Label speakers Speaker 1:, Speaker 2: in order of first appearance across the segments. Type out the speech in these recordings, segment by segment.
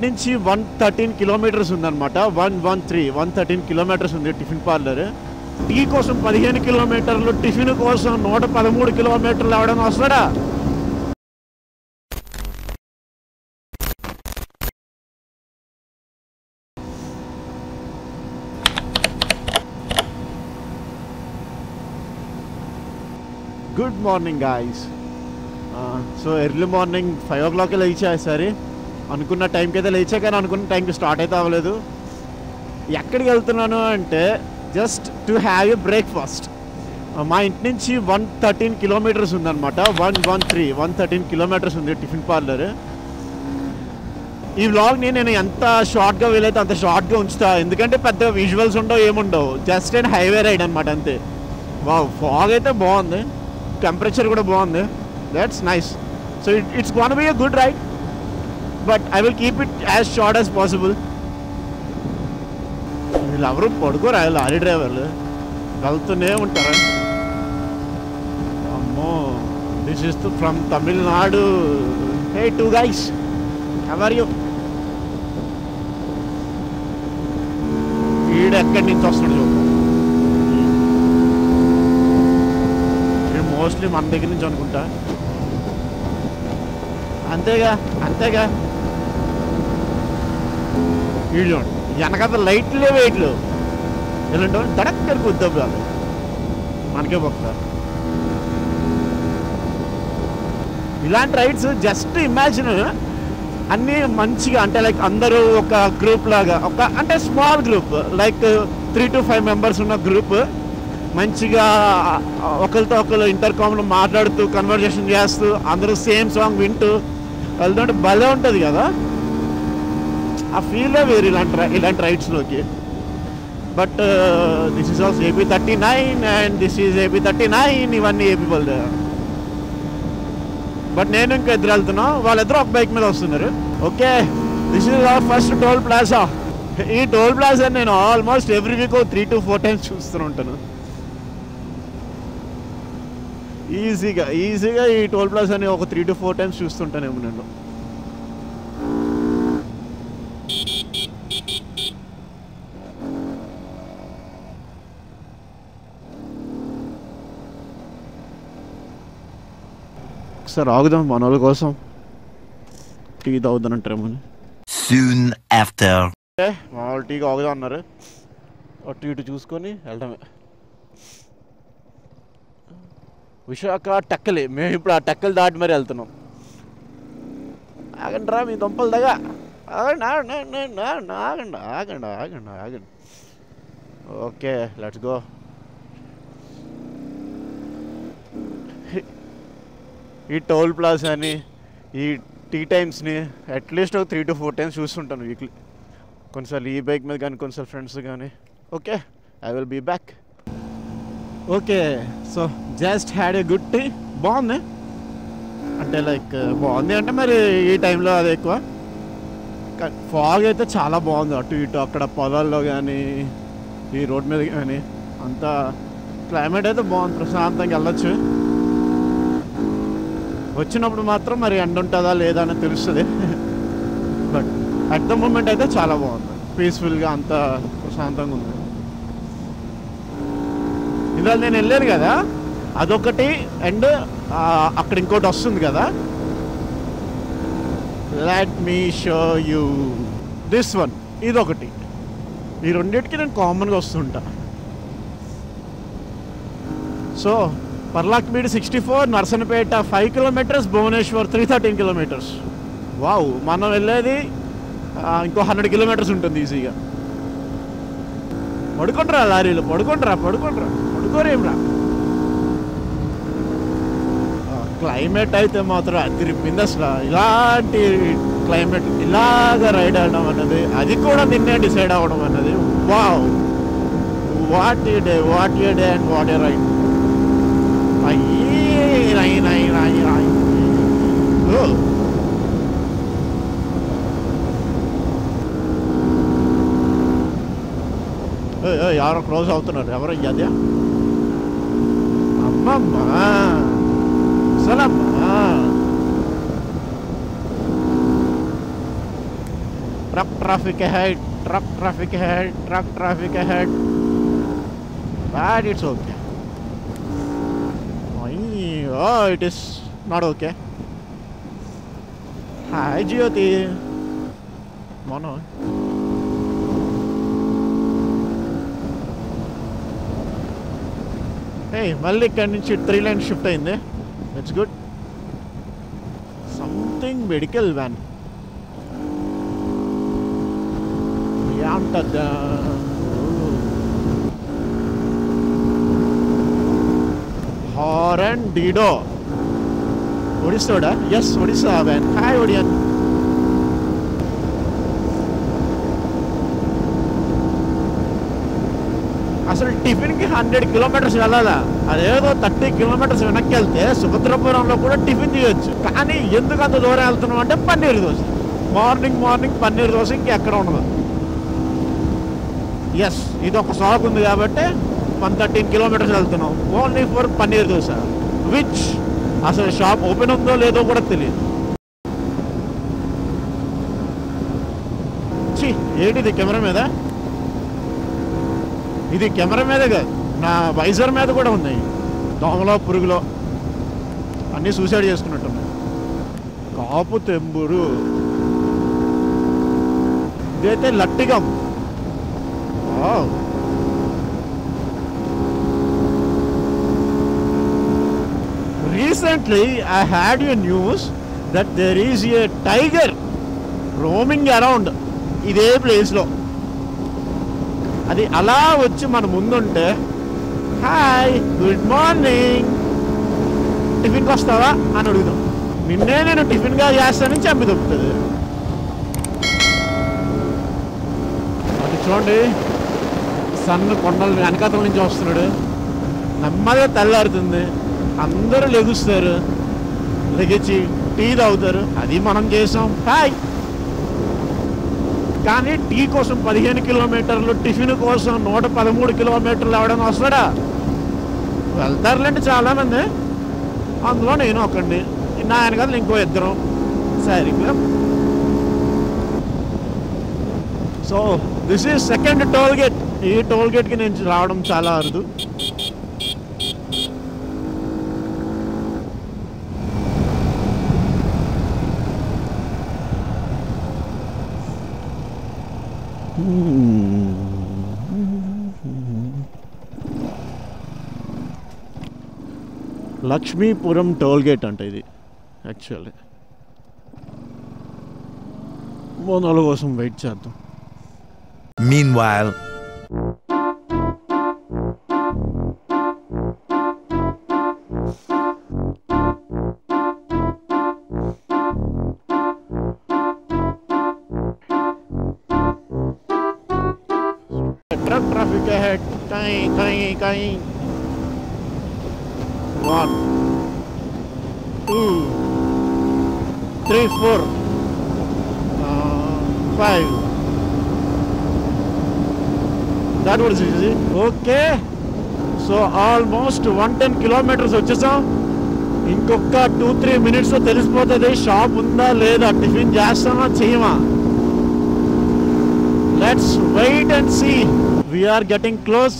Speaker 1: నుంచి 113 కిలోమీటర్స్ ఉందన్నమాట. 113 కిలోమీటర్స్ ఉంది టిఫిన్ పార్లర్. టీ కోసం 15 కిలోమీటర్లు, టిఫిన్ కోసం 113 కిలోమీటర్లు ఎవడన్నా వస్తాడా? Good morning guys. So early morning 5 o'clock లేచా. సరే అనుకున్న టైంకి అయితే లేచా, కానీ అనుకున్న టైంకి స్టార్ట్ అయితే అవ్వలేదు. ఎక్కడికి వెళ్తున్నాను అంటే just to have a breakfast. మా ఇంటి నుంచి 113 కిలోమీటర్స్ ఉందన్నమాట. 113 కిలోమీటర్స్ ఉంది టిఫిన్ పార్లర్. ఈ వ్లాగ్ని నేను ఎంత షార్ట్గా వీలైతే అంత షార్ట్గా ఉంచుతా, ఎందుకంటే పెద్ద విజువల్స్ ఉండవు, ఏముండవు. జస్ట్ అండ్ హైవే రైడ్ అనమాట, అంతే. ఫాగ్ అయితే బాగుంది, టెంపరేచర్ కూడా బాగుంది. That's nice. So it's gonna be a good ride, but I will keep it as short as possible. వీళ్ళు ఎవరు పడుకోరా, లారీ డ్రైవర్లు వెళ్తూనే ఉంటారా? అమ్మో, this is from Tamil Nadu. Hey two guys, how are you? వీడు ఎక్కడి నుంచి వస్తున్నాడు చూద్దాం. వీడు మోస్ట్లీ మన దగ్గర నుంచి అనుకుంటా. అంతేగా వీళ్ళు వెనకాల లైట్లే వెయిట్లు ఎలాంటి దడక్కడి కుద్దాం కాదు, మనకే పోతారు. ఇలాంటి రైడ్స్ జస్ట్ ఇమాజిన్ అన్నీ మంచిగా, అంటే లైక్ అందరూ ఒక గ్రూప్ లాగా, అంటే small group, like 3 to 5 members ఉన్న గ్రూప్, మంచిగా ఒకరితో ఒకరు ఇంటర్కామ్లో మాట్లాడుతూ కన్వర్జేషన్ చేస్తూ అందరూ సేమ్ సాంగ్ వింటూ వెళ్తుంటే భలే ఉంటుంది కదా. ఆ ఫీలే వేరు ఇలాంటి రైడ్స్లోకి. But this is also AP39 and this is AP39, ఇవన్నీ ఏపీ వాళ్ళు. బట్ నేను ఇంకా ఇద్దరు వెళ్తున్నా, వాళ్ళిద్దరు ఒక బైక్ మీద వస్తున్నారు. Okay, this is our first toll plaza. ఈ టోల్ ప్లాజా నేను almost every week 3 to 4 times చూస్తూ ఉంటాను. ఈజీగా ఈ టోల్ ప్లాజాని ఒక 3 to 4 times చూస్తుంటానేమో నేను. ఒకసారి ఆగుదాం, మన వాళ్ళ కోసం టీ తాగుదానంటారేమో.
Speaker 2: Soon after.
Speaker 1: మా వాళ్ళు టీకి ఆగుదాం అన్నారు. అటు ఇటు చూసుకొని వెళ్ళడమే. విశాఖ టెక్కలి, మేము ఇప్పుడు ఆ టెక్కలు దాటి మరి వెళ్తున్నాం. ఆగండి రా మీ దుంపలు దగ్గర, ఆగండి. Okay, let's go. ఈ టోల్ ప్లాజాని, ఈ టీ టైమ్స్ని అట్లీస్ట్ ఒక 3 to 4 times చూస్తుంటాను వీక్లీ. కొన్నిసార్లు ఈ బైక్ మీద కానీ, కొన్నిసార్లు ఫ్రెండ్స్ కానీ. Okay, I will be back. Okay, so just had a good tea. బాగుంది, అంటే లైక్ బాగుంది అంటే మరి ఈ టైంలో అది ఎక్కువ. ఫాగ్ అయితే చాలా బాగుంది, అటు ఇటు అక్కడ పొలాల్లో కానీ ఈ రోడ్ మీద కానీ అంతా. క్లైమేట్ అయితే బాగుంది, ప్రశాంతంగా వెళ్ళొచ్చు. వచ్చినప్పుడు మాత్రం మరి ఎండ ఉంటుందా లేదా అని తెలుస్తుంది. బట్ అట్ ద మూమెంట్ అయితే చాలా బాగుంది, పీస్ఫుల్గా, అంత ప్రశాంతంగా ఉంది. ఇవాళ నేను వెళ్ళాను కదా, అదొకటి, అండ్ అక్కడ ఇంకోటి వస్తుంది కదా. Let me show you this one. ఇదొకటి, ఈ రెండింటికి నేను కామన్గా వస్తుంటా. So Paralakhemundi 64, Narasannapeta 5 kilometers, Bhubaneswar 313 kilometers. Wow, మనం వెళ్ళేది ఇంకో 100 kilometers ఉంటుంది ఈజీగా. పడుకుంటారా లారీలు, పడుకోరేమ్రా. క్లైమేట్ అయితే మాత్రం అదిరిపోయింది అసలు. ఇలాంటి క్లైమేట్, ఇలాగ రైడ్ అవ్వడం అన్నది, అది కూడా నిన్నే డిసైడ్ అవ్వడం అన్నది, wow, what a day and what a ride. ఎవరో క్లోజ్ అవుతున్నారు, ఎవరో అదే. అమ్మమ్మా అసలమ్మా, traffic ahead, truck traffic ahead, truck traffic ahead. But it's okay. Oh, it is not okay. Hi, Jyoti. Mono. Hey, మళ్ళీ ఇక్కడ నుంచి 3 లైన్ షిఫ్ట్ అయింది. It's good. Something medical van ఏమంటదా? హారన్ డీడో ఒడిస్సాడా? Yes, Odisha van. హాయ్ ఒడియన్. అసలు టిఫిన్కి 100 కిలోమీటర్స్ వెళ్ళాలా? అదేదో 30 కిలోమీటర్స్ వెనక్కి వెళ్తే సుభద్రపురంలో కూడా టిఫిన్ చేయొచ్చు. కానీ ఎందుకు అంత దూరం వెళ్తున్నాం అంటే పన్నీర్ దోశ. మార్నింగ్ పన్నీర్ దోశ ఇంకెక్కడ ఉండదు. ఎస్, ఇది ఒక షాప్ ఉంది కాబట్టి 113 కిలోమీటర్స్ వెళ్తున్నాం only for paneer dosa. Which అసలు షాప్ ఓపెన్ ఉందో లేదో కూడా తెలియదు. ఏంటిది కెమెరా మీద? ఇది కెమెరా మీదే కాదు, నా వైజర్ మీద కూడా ఉన్నాయి. దోమలో పురుగులో అన్నీ సూసైడ్ చేసుకున్నట్టున్నాయి. కాపు తెంబురు, ఇదైతే లట్టిగం. Recently, I had a news that there is a tiger roaming around ఇదే ప్లేస్లో. అది అలా వచ్చి మన ముందుంటే, హాయ్ గుడ్ మార్నింగ్, టిఫిన్కి వస్తావా అని అడుగుదాం. నిన్నే నేను టిఫిన్గా చేస్తానని చెప్పి దొరుకుతుంది. అది చూడండి, సన్ కొండల వెనకాతల నుంచి వస్తున్నాడు. నెమ్మదిగా తెల్లారుతుంది, అందరూ లెగుస్తారు, లెగిచి టీ తాగుతారు. అది మనం చేసాం. హాయ్. కానీ టీ కోసం 15 కిలోమీటర్లు, టిఫిన్ కోసం 113 కిలోమీటర్లు ఎవడైనా వస్తాడా? వెళ్తారులేండి చాలామంది, అందులో నేను ఒకండి, నా వెనకాల ఇంకో ఇద్దరం. సరిగ్గా. So this is second toll gate. ఈ టోల్ గేట్కి నేను రావడం చాలా అరుదు. లక్ష్మీపురం టోల్ గేట్ అంట ఇది యాక్చువల్లీ. మోనాల కోసం వెయిట్ చేద్దాం.
Speaker 2: Meanwhile,
Speaker 1: truck traffic ahead. Kai. 1 2 3 4 5. That was easy. Okay, so almost 110 kilometers వచ్చేసాం. ఇంకొక 2-3 minutes తెలిసిపోతుంది షాప్ ఉందా లేదా, టిఫిన్ చేస్తామా చేయమా. Let's wait and see. We are getting close.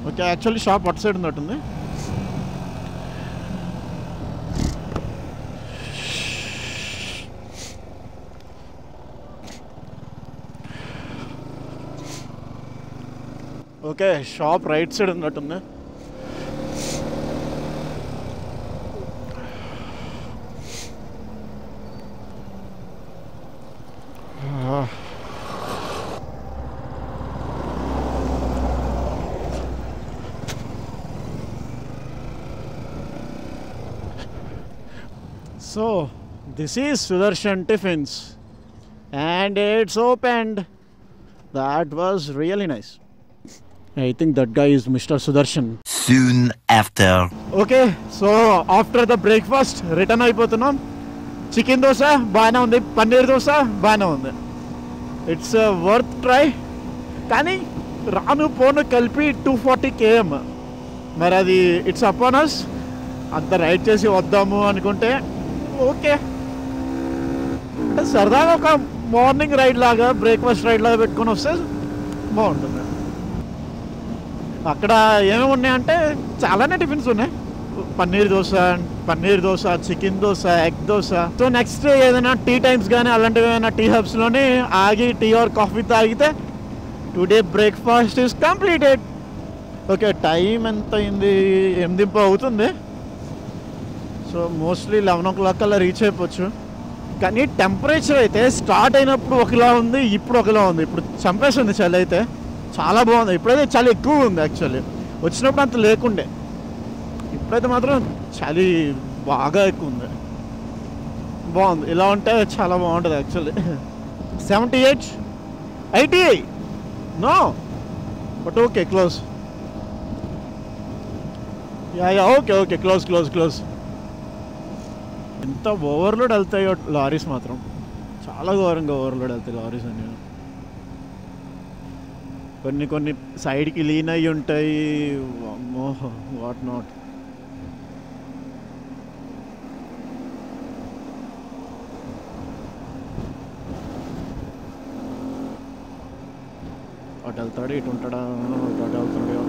Speaker 1: Okay, actually shop అటు సైడ్ ఉన్నట్టుంది. ఓకే, షాప్ రైట్ సైడ్ ఉన్నట్టుంది. So this is Sudarshan Tiffins and it's opened. That was really nice. I think that guy is Mr. Sudarshan.
Speaker 2: soon after.
Speaker 1: Okay, so after the breakfast return అయిపోతున్నాం. Chicken dosa బాగానే ఉంది, పన్నీర్ దోశ బాగానే ఉంది. It's worth try. కానీ రాను పోను కలిపి 240 km. మరి అది ఇట్స్ అపాన్ అస్. అంత రైడ్ చేసి వద్దాము అనుకుంటే ఓకే, అంటే సరదాగా ఒక మార్నింగ్ రైడ్ లాగా, బ్రేక్ఫాస్ట్ రైడ్ లాగా పెట్టుకొని వస్తే బాగుంటుంది. అక్కడ ఏమేమి ఉన్నాయంటే చాలానే టిఫిన్స్ ఉన్నాయి. Paneer dosa, chicken dosa, egg dosa. So next ఏదైనా టీ టైమ్స్ కానీ అలాంటివి ఏమైనా టీ హబ్స్లోనే ఆగి టీ ఆర్ కాఫీ తాగితే today breakfast is completed. Okay, time ఎంత అయింది? 8 అవుతుంది. సో మోస్ట్లీ 11 o'clock అలా రీచ్ అయిపోవచ్చు. కానీ టెంపరేచర్ అయితే స్టార్ట్ అయినప్పుడు ఒకలా ఉంది, ఇప్పుడు ఒకలా ఉంది. ఇప్పుడు చంపేస్తుంది చలి అయితే, చాలా బాగుంది. ఇప్పుడైతే చలి ఎక్కువ ఉంది. యాక్చువల్లీ వచ్చినప్పుడు అంత లేకుండే, ఇప్పుడైతే మాత్రం చలి బాగా ఎక్కువ ఉంది. బాగుంది, ఇలా ఉంటే చాలా బాగుంటుంది actually. 78, 80 no, but okay, close. Ya okay, close. ఎంత ఓవర్లోడ్ వెళ్తాయో లారీస్ మాత్రం, చాలా ఘోరంగా ఓవర్లోడ్ వెళ్తాయి లారీస్ అన్నీ. కొన్ని సైడ్కి లీన్ అయ్యి ఉంటాయి, వాట్ నాట్. అటు వెళ్తాడు, ఇటు ఉంటాడా, అటు వెళ్తాడు.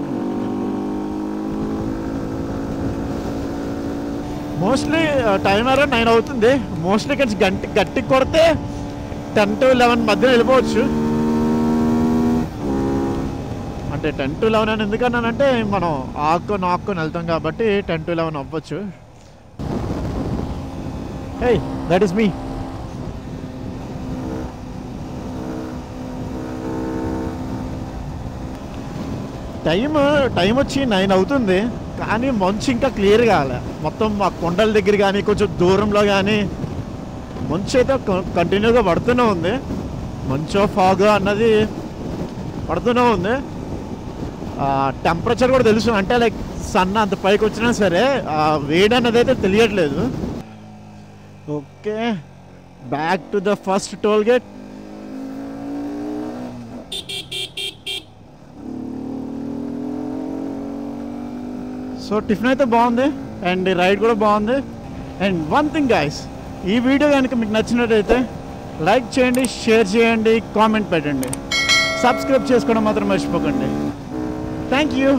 Speaker 1: మోస్ట్లీ టైం అరౌండ్ 9 అవుతుంది. మోస్ట్లీ కొంచెం గట్టి కొడితే 10 to 11 మధ్యలో వెళ్ళిపోవచ్చు. అంటే 10 to 11 అని ఎందుకన్నానంటే మనం ఆక్కొని వెళ్తాం కాబట్టి 10 to 11 అవ్వచ్చు. హే, దట్ ఈస్ మీ. టైం వచ్చి 9 అవుతుంది, కానీ మంచు ఇంకా క్లియర్ కాలే. మొత్తం ఆ కొండల దగ్గర కానీ కొంచెం దూరంలో కానీ మంచు అయితే కంటిన్యూగా పడుతూనే ఉంది. మంచు ఫాగ్ అన్నది పడుతూనే ఉంది. టెంపరేచర్ కూడా తెలుసు, అంటే లైక్ సన్ అంత పైకి వచ్చినా సరే ఆ వేడి అన్నది అయితే తెలియట్లేదు. Okay, back to the first toll gate. So tiffin అయితే బాగుంది అండ్ రైడ్ కూడా బాగుంది. అండ్ వన్ థింగ్ గైస్, ఈ వీడియో కనుక మీకు నచ్చినట్టయితే లైక్ చేయండి, షేర్ చేయండి, కామెంట్ పెట్టండి, సబ్స్క్రైబ్ చేసుకోవడం మాత్రం మర్చిపోకండి. Thank you.